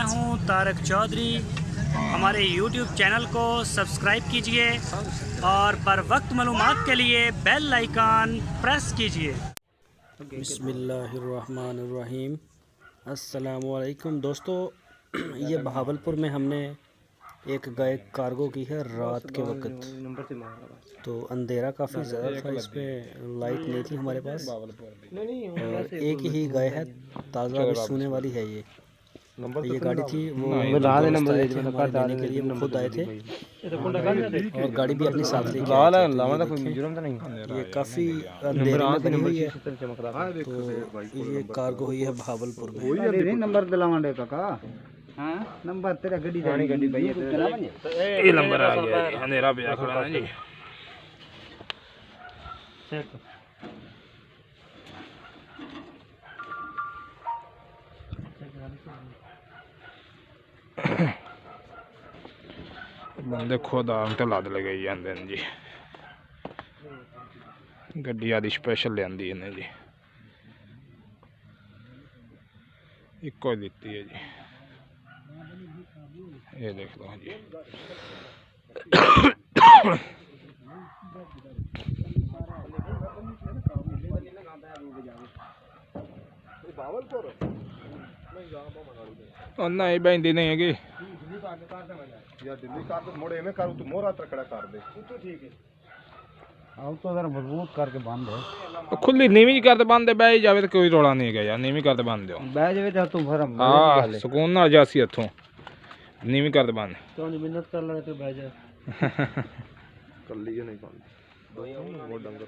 हूं तारक चौधरी। हमारे YouTube channel को सब्सक्राइब कीजिए और बर वक्त मालूमात के लिए बेल आइकन प्रेस कीजिए। बिस्मिल्लाहिर्रहमानिर्रहीम। अस्सलामुअलैकुम दोस्तों, ये बहावलपुर में हमने एक गाय कार्गो की है रात के वक्त। तो अंधेरा काफ़ी ज़्यादा था, इस पर लाइट नहीं थी हमारे पास और एक ही गाय है, ताज़ा अभी सूने वाली है। ये गाड़ी थी, वो दोस्त आए थे हमारे लेने के लिए, वो खुद आए थे और गाड़ी भी अपने साथ लेके आए थे। तो ये काफ़ी अंधेरे में बनी हुई है। तो ये कार्गो हुई है बहावलपुर में। नंबर दिलावांडे काका, हां नंबर तेरा गड्डी भाई ये नंबर आ गया जी, अंधेरा पे खड़ा ना जी। बंदे खुद आम तो लद लगे जाते हैं जी। गड्डी आदि स्पेशल लियांदी इन्हें जी, इको ही दी है जी। ये देख लो जी। नहीं बहती नहीं है यार दिल्ली कार तो मोड़े में करूँ तो मोरा खड़ा कर दे तो ठीक है। अब तो अगर मजबूत करके बांध दे, खुली नीवी करते बांध दे, बह जावे तो कोई रौला नहीं है यार। नीवी करते बांध दो, बह जावे तो तू भरम हाँ सुकून ना जासी हथों। नीवी करते बांध तो मेहनत कर ले तो बह जा कल नहीं बांध वो डंगर